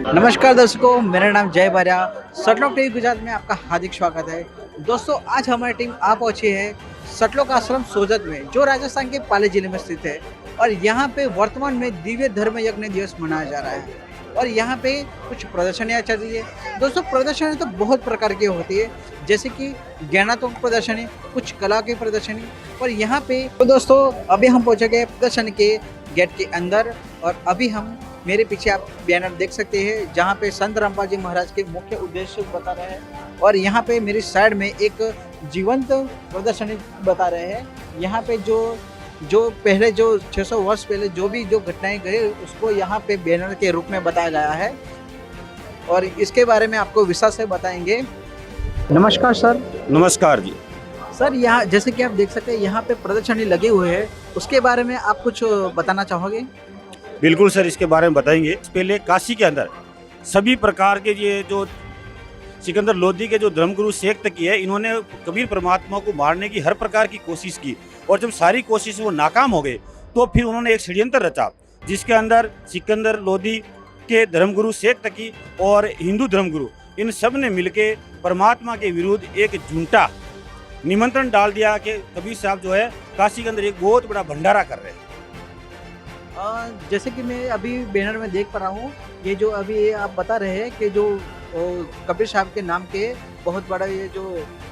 नमस्कार दर्शकों, मेरा नाम जय बारिया। सटलोक टीवी गुजरात में आपका हार्दिक स्वागत है। दोस्तों, आज हमारी टीम आ पहुंची है सटलोक आश्रम सोजत में, जो राजस्थान के पाली जिले में स्थित है। और यहाँ पे वर्तमान में दिव्य धर्म यज्ञ दिवस मनाया जा रहा है और यहाँ पे कुछ प्रदर्शनियाँ चल रही है। दोस्तों, प्रदर्शनी तो बहुत प्रकार की होती है, जैसे कि ज्ञानात्मक प्रदर्शनी, कुछ कला की प्रदर्शनी। और यहाँ पे तो दोस्तों अभी हम पहुँचे गए प्रदर्शनी के गेट के अंदर और अभी हम मेरे पीछे आप बैनर देख सकते हैं, जहाँ पे संत रामपाल जी महाराज के मुख्य उद्देश्य बता रहे हैं। और यहाँ पे मेरी साइड में एक जीवंत प्रदर्शनी बता रहे हैं। यहाँ पे जो पहले जो 600 वर्ष पहले जो घटनाएं गई, उसको यहाँ पे बैनर के रूप में बताया गया है और इसके बारे में आपको विस्तार से बताएंगे। नमस्कार सर। नमस्कार जी। सर, यहाँ जैसे कि आप देख सकते हैं, यहाँ पे प्रदर्शनी लगे हुए हैं, उसके बारे में आप कुछ बताना चाहोगे? बिल्कुल सर, इसके बारे में बताएंगे। पहले काशी के अंदर सभी प्रकार के ये जो सिकंदर लोधी के जो धर्मगुरु शेख तकी है, इन्होंने कबीर परमात्मा को मारने की हर प्रकार की कोशिश की और जब सारी कोशिश वो नाकाम हो गए तो फिर उन्होंने एक षड्यंत्र रचा, जिसके अंदर सिकंदर लोधी के धर्मगुरु शेख तकी और हिंदू धर्मगुरु इन सब ने मिलकर परमात्मा के विरुद्ध एक झूठा निमंत्रण डाल दिया कि कबीर साहब जो है काशी के अंदर एक बहुत बड़ा भंडारा कर रहे हैं। जैसे कि मैं अभी बैनर में देख पा रहा हूँ, ये जो अभी आप बता रहे हैं कि जो कबीर साहब के नाम के बहुत बड़ा ये जो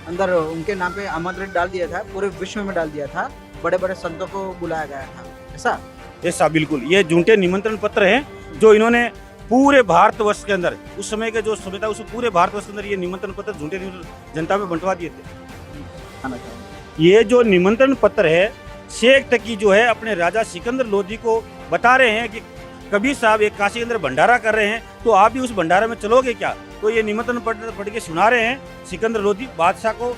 अंदर उनके नाम पे आमंत्रण डाल दिया था, पूरे विश्व में डाल दिया था, बड़े बड़े संतों को बुलाया गया था, ऐसा बिल्कुल। ये झूठे निमंत्रण पत्र हैं जो इन्होंने पूरे भारतवर्ष के अंदर, उस समय के जो समय था, उस पूरे भारतवर्ष के अंदर ये निमंत्रण पत्र झूठे जनता में बंटवा दिए थे। ये जो निमंत्रण पत्र है, शेख तकी जो है अपने राजा सिकंदर लोधी को बता रहे हैं कि कबीर साहब एक काशी के अंदर भंडारा कर रहे हैं, तो आप भी उस भंडारे में चलोगे क्या? तो ये निमंत्रण पत्र पढ़ के सुना रहे हैं सिकंदर लोधी बादशाह को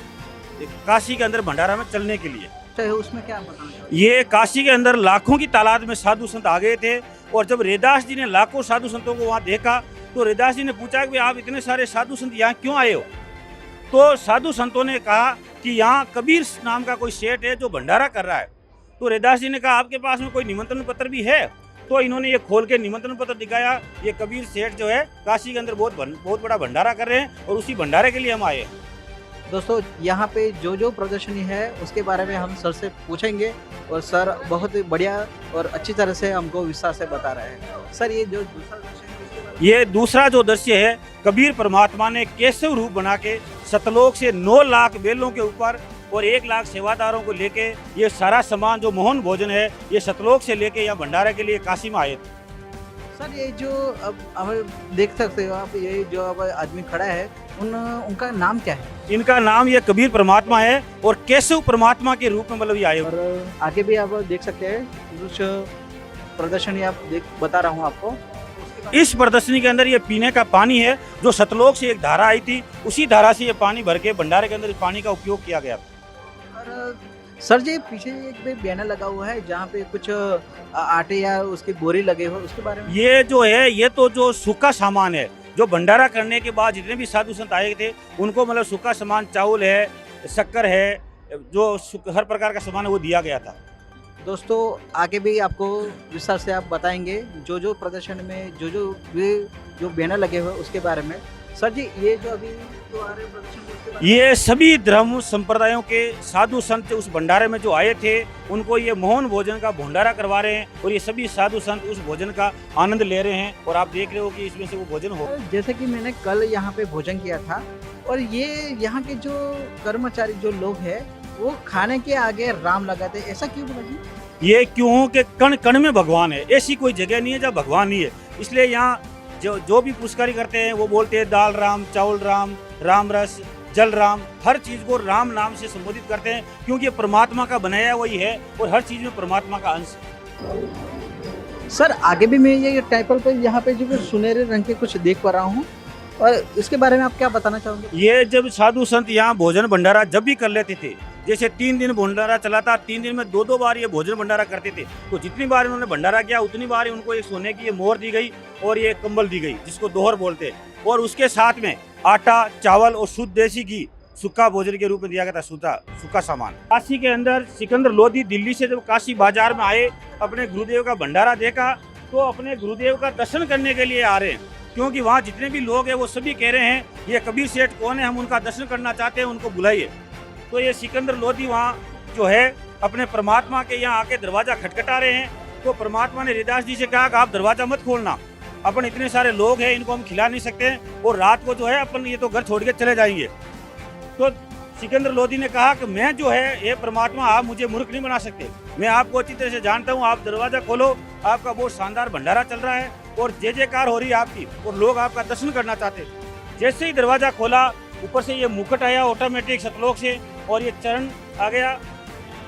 काशी के अंदर भंडारा में चलने के लिए। तो उसमें क्या बताना? ये काशी के अंदर लाखों की तादाद में साधु संत आ गए थे और जब रैदास जी ने लाखों साधु संतों को वहाँ देखा तो रैदास जी ने पूछा कि आप इतने सारे साधु संत यहाँ क्यों आए हो? तो साधु संतों ने कहा कि यहाँ कबीर नाम का कोई सेठ है जो भंडारा कर रहा है। तो रैदास जी ने कहा आपके पास में कोई निमंत्रण पत्र भी है? तो इन्होंने ये खोल के निमंत्रण पत्र दिखाया, ये कबीर सेठ जो है काशी के अंदर बहुत बड़ा भंडारा कर रहे हैं और उसी भंडारे के लिए हम आए। दोस्तों, यहाँ पे जो प्रदर्शनी है उसके बारे में हम सर से पूछेंगे और सर बहुत बढ़िया और अच्छी तरह से हमको विस्तार से बता रहे हैं। सर, ये जो दूसरा दृश्य है, ये दूसरा जो दृश्य है, कबीर परमात्मा ने केशव रूप बना के सतलोक से 9 लाख बेलों के ऊपर और 1 लाख सेवादारों को लेके ये सारा सामान जो मोहन भोजन है, ये सतलोक से लेके यहाँ भंडारे के लिए काशी में आए थे। सर, ये जो अब हम देख सकते हो आप, ये जो अब आदमी खड़ा है, उनका नाम क्या है? इनका नाम ये कबीर परमात्मा है और केशव परमात्मा के रूप में मतलब ये आए। और आगे भी आप देख सकते हैं कुछ प्रदर्शनी बता रहा हूँ आपको। इस प्रदर्शनी के अंदर ये पीने का पानी है, जो सतलोक से एक धारा आई थी, उसी धारा से ये पानी भर के भंडारे के अंदर इस पानी का उपयोग किया गया। और सर जी, पीछे एक बैनर लगा हुआ है जहाँ पे कुछ आटे या उसके बोरे लगे हुए, उसके बारे में? ये जो है, ये तो जो सूखा सामान है, जो भंडारा करने के बाद जितने भी साधु संत आए थे उनको मतलब सूखा सामान, चावल है, शक्कर है, जो हर प्रकार का सामान है वो दिया गया था। दोस्तों, आगे भी आपको विस्तार से आप बताएंगे जो प्रदर्शन में जो बैनर लगे हुए उसके बारे में। सर जी, ये जो अभी तो आ रहे प्रदर्शन, ये सभी धर्म संप्रदायों के साधु संत उस भंडारे में जो आए थे, उनको ये मोहन भोजन का भंडारा करवा रहे हैं और ये सभी साधु संत उस भोजन का आनंद ले रहे हैं और आप देख रहे हो कि इसमें से वो भोजन हो। जैसे कि मैंने कल यहाँ पे भोजन किया था और ये यहाँ के जो कर्मचारी जो लोग हैं, वो खाने के आगे राम लगाते, ऐसा क्यों बोला जी? ये क्यों कि कण कण में भगवान है, ऐसी कोई जगह नहीं है जहाँ भगवान नहीं है। इसलिए यहाँ जो भी पुरस्कारी करते हैं वो बोलते हैं दाल राम, चावल राम, राम रस, जल राम, हर चीज को राम नाम से संबोधित करते हैं, क्योंकि ये परमात्मा का बनाया वही है और हर चीज में परमात्मा का अंश है। सर, आगे भी मैं ये टाइपल पे यहाँ पे जो सुनहरे रंग के कुछ देख पा रहा हूँ, और इसके बारे में आप क्या बताना चाहोगे? ये जब साधु संत यहाँ भोजन भंडारा जब भी कर लेते थे, जैसे 3 दिन भंडारा चला था, 3 दिन में 2-2 बार ये भोजन भंडारा करते थे, तो जितनी बार इन्होंने भंडारा किया उतनी बार उनको एक सोने की ये मोहर दी गई और ये कंबल दी गई, जिसको दोहर बोलते हैं, और उसके साथ में आटा, चावल और शुद्ध देसी घी सूखा भोजन के रूप में दिया गया था, सूखा सामान। काशी के अंदर सिकंदर लोधी दिल्ली से जब काशी बाजार में आए, अपने गुरुदेव का भंडारा देखा तो अपने गुरुदेव का दर्शन करने के लिए आ रहे हैं, क्योंकि वहाँ जितने भी लोग हैं वो सभी कह रहे हैं ये कबीर सेठ कौन है, हम उनका दर्शन करना चाहते हैं, उनको बुलाइए। तो ये सिकंदर लोधी वहाँ जो है अपने परमात्मा के यहाँ आके दरवाजा खटखटा रहे हैं। तो परमात्मा ने हरिदास जी से कहा कि आप दरवाजा मत खोलना, अपन इतने सारे लोग हैं, इनको हम खिला नहीं सकते और रात को जो है अपन ये तो घर छोड़ के चले जाएंगे। तो सिकंदर लोधी ने कहा कि मैं जो है ये परमात्मा, आप मुझे मूर्ख नहीं बना सकते, मैं आपको अच्छी तरह से जानता हूँ, आप दरवाजा खोलो, आपका बहुत शानदार भंडारा चल रहा है और जय जयकार हो रही है आपकी और लोग आपका दर्शन करना चाहते। जैसे ही दरवाजा खोला, ऊपर से ये मुकुट आया ऑटोमेटिक सतलोक से और ये चरण आ गया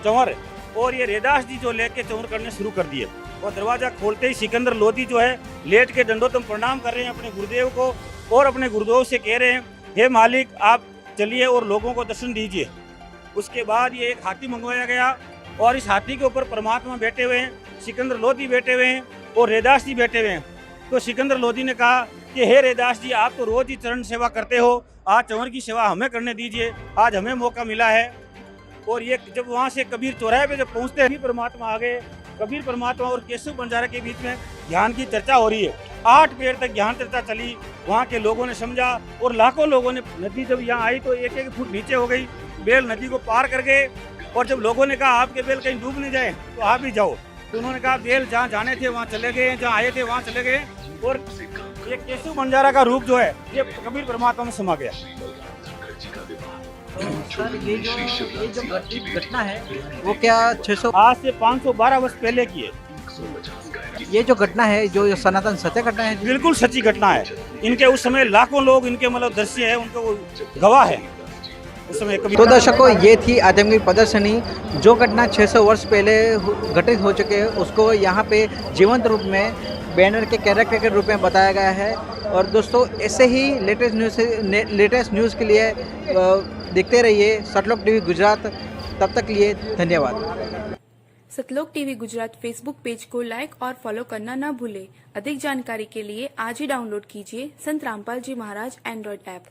चंवर, और ये हरिदास जी जो लेके चंवर करने शुरू कर दिए। और दरवाजा खोलते ही सिकंदर लोधी जो है लेट के दंडोतम प्रणाम कर रहे हैं अपने गुरुदेव को और अपने गुरुदेव से कह रहे हैं, हे मालिक आप चलिए और लोगों को दर्शन दीजिए। उसके बाद ये एक हाथी मंगवाया गया और इस हाथी के ऊपर परमात्मा बैठे हुए हैं, सिकंदर लोधी बैठे हुए हैं और हरिदास जी बैठे हुए हैं। तो सिकंदर लोधी ने कहा कि हे हरिदास जी, आप तो रोज ही चरण सेवा करते हो, आज चंवर की सेवा हमें करने दीजिए, आज हमें मौका मिला है। और ये जब वहाँ से कबीर चौराहे पे जब पहुँचते हैं, परमात्मा आ गए। कबीर परमात्मा और केशव बंजारा के बीच में ज्ञान की चर्चा हो रही है। 8 पेड़ तक ज्ञान चर्चा चली, वहाँ के लोगों ने समझा और लाखों लोगों ने। नदी जब यहाँ आई तो 1-1 फुट नीचे हो गई, बेल नदी को पार कर गए। और जब लोगों ने कहा आपके बेल कहीं डूब नहीं जाए तो आप भी जाओ, तो उन्होंने कहा बेल जहाँ जाने थे वहाँ चले गए, जहाँ आए थे वहाँ चले गए। और ये केशव बंजारा का रूप जो है ये कबीर परमात्मा में समा गया। सर ये जो घटना है वो क्या 600 आज से 512 वर्ष पहले की है। ये जो घटना है जो सनातन सत्य घटना है? बिल्कुल सच्ची घटना है। इनके उस समय लाखों लोग इनके मतलब दृश्य है, उनको गवाह है उस समय। तो दर्शकों, ये थी आध्यात्मिक प्रदर्शनी। जो घटना 600 वर्ष पहले घटित हो चुके हैं उसको यहाँ पे जीवंत रूप में बैनर के कैरेक्टर के रूप में बताया गया है। और दोस्तों, ऐसे ही लेटेस्ट न्यूज़ के लिए देखते रहिए सतलोक टीवी गुजरात। तब तक लिए धन्यवाद। सतलोक टीवी गुजरात फेसबुक पेज को लाइक और फॉलो करना न भूलें। अधिक जानकारी के लिए आज ही डाउनलोड कीजिए संत रामपाल जी महाराज एंड्रॉइड ऐप।